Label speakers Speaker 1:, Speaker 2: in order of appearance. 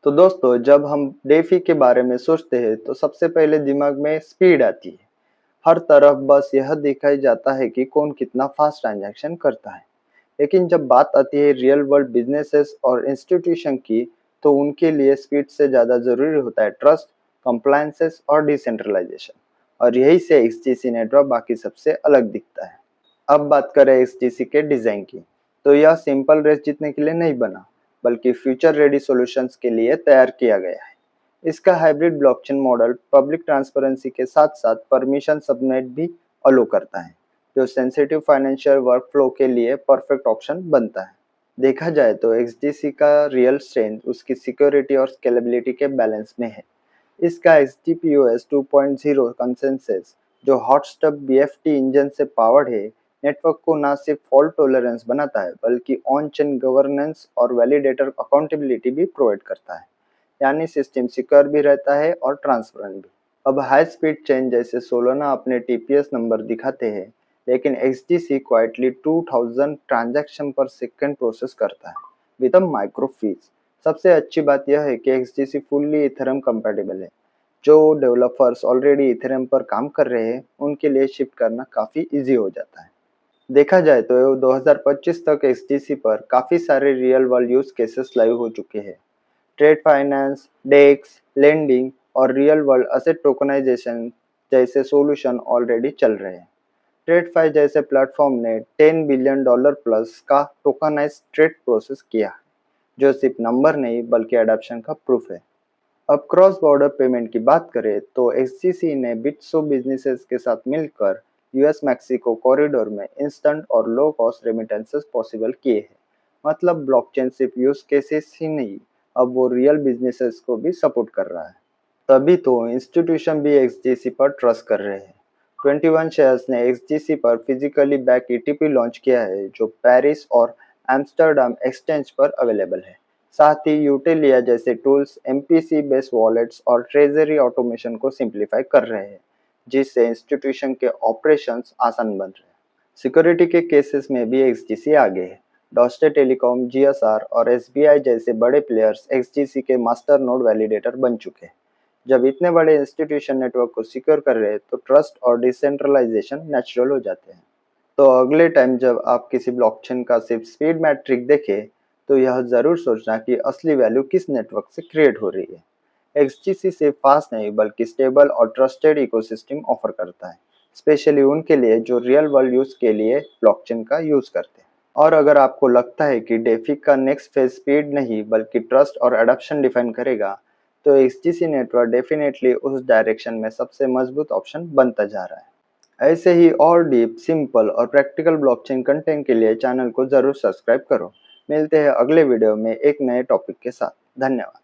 Speaker 1: तो दोस्तों, जब हम डेफी के बारे में सोचते हैं तो सबसे पहले दिमाग में स्पीड आती है। हर तरफ बस यह दिखाई जाता है कि कौन कितना फास्ट ट्रांजैक्शन करता है। लेकिन जब बात आती है रियल वर्ल्ड बिजनेसेस और इंस्टीट्यूशन की, तो उनके लिए स्पीड से ज़्यादा ज़रूरी होता है ट्रस्ट, कंप्लायंसेस और डिसेंट्रलाइजेशन। और यही से एक्सटीसी नेटवर्क बाकी सबसे अलग दिखता है। अब बात करें एक्सटीसी के डिज़ाइन की, तो यह सिंपल रेस जीतने के लिए नहीं बना, बल्कि फ्यूचर रेडी सॉल्यूशंस के लिए तैयार किया गया है। इसका hybrid blockchain model public transparency के साथ-साथ परमिशन सबनेट भी अलो करता है, जो सेंसिटिव फाइनेंशियल वर्कफ्लो के लिए परफेक्ट ऑप्शन बनता है। देखा जाए तो एक्सडीसी का रियल स्ट्रेंथ उसकी सिक्योरिटी और स्केलेबिलिटी के बैलेंस में है। इसका XGPOS 2.0 कंसेंसस, जो हॉटस्टब BFT इंजन से पावर्ड है, नेटवर्क को न सिर्फ फॉल्ट टॉलरेंस बनाता है, बल्कि ऑन चेन गवर्नेंस और वैलिडेटर अकाउंटेबिलिटी भी प्रोवाइड करता है। यानी सिस्टम सिक्योर भी रहता है और ट्रांसपेरेंट भी। अब हाई स्पीड चेन जैसे सोलोना अपने टीपीएस नंबर दिखाते हैं, लेकिन XDC क्वाइटली 2000 ट्रांजैक्शन पर सेकंड प्रोसेस करता है विद अ माइक्रो फीस। सबसे अच्छी बात यह है कि XDC फुल्ली इथेरियम कंपैटिबल है। जो डेवलपर्स ऑलरेडी इथेरियम पर काम कर रहे हैं, उनके लिए शिफ्ट करना काफ़ी इजी हो जाता है। देखा जाए तो 2025 तक XDC पर काफ़ी सारे real world use cases live हो चुके हैं। ट्रेड फाइनेंस, डेक्स, लेंडिंग और रियल वर्ल्ड असेट टोकनाइजेशन जैसे सॉल्यूशन ऑलरेडी चल रहे हैं। ट्रेडफाई जैसे प्लेटफॉर्म ने $10 बिलियन प्लस का टोकनाइज ट्रेड प्रोसेस किया, जो सिर्फ नंबर नहीं बल्कि एडॉप्शन का प्रूफ है। अब क्रॉस बॉर्डर पेमेंट की बात करें तो एक्ससीसी ने बिट्सो बिजनेसेस के साथ मिलकर यूएस मैक्सिको कॉरिडोर में इंस्टेंट और लो कॉस्ट रेमिटेंसेस पॉसिबल किए हैं। मतलब ब्लॉकचेन सिर्फ यूज केसेस ही नहीं, अब वो रियल बिजनेसेस को भी सपोर्ट कर रहा है। तभी तो इंस्टीट्यूशन भी एक्सजीसी पर ट्रस्ट कर रहे हैं। 21 शेयर्स ने एक्सजीसी पर फिजिकली बैक ईटीपी लॉन्च किया है, जो पेरिस और एम्स्टर्डम एक्सचेंज पर अवेलेबल है। साथ ही यूटिलिया जैसे टूल्स एमपीसी बेस्ड वॉलेट्स और ट्रेजरी ऑटोमेशन को सिंप्लीफाई कर रहे हैं, जिससे इंस्टीट्यूशन के ऑपरेशंस आसान बन रहे हैं। सिक्योरिटी के केसेस में भी एक्सजीसी आगे है। डॉस्टे टेलीकॉम, जीएसआर और एसबीआई जैसे बड़े प्लेयर्स एक्सजीसी के मास्टर नोड वैलिडेटर बन चुके हैं। जब इतने बड़े इंस्टीट्यूशन नेटवर्क को सिक्योर कर रहे हैं, तो ट्रस्ट और डिसेंट्रलाइजेशन नेचुरल हो जाते हैं। तो अगले टाइम जब आप किसी ब्लॉकचेन का सिर्फ स्पीड मैट्रिक देखें, तो यह जरूर सोचना कि असली वैल्यू किस नेटवर्क से क्रिएट हो रही है। एक्सटीसी सिर्फ फास्ट नहीं बल्कि स्टेबल और ट्रस्टेड इकोसिस्टम ऑफर करता है, स्पेशली उनके लिए जो रियल वर्ल्ड यूज के लिए ब्लॉकचेन का यूज करते हैं। और अगर आपको लगता है कि डेफी का नेक्स्ट फेज स्पीड नहीं बल्कि ट्रस्ट और एडॉप्शन डिफाइन करेगा, तो एक्सटीसी नेटवर्क डेफिनेटली उस डायरेक्शन में सबसे मजबूत ऑप्शन बनता जा रहा है। ऐसे ही और डीप, सिंपल और प्रैक्टिकल ब्लॉकचेन कंटेंट के लिए चैनल को जरूर सब्सक्राइब करो। मिलते हैं अगले वीडियो में एक नए टॉपिक के साथ। धन्यवाद।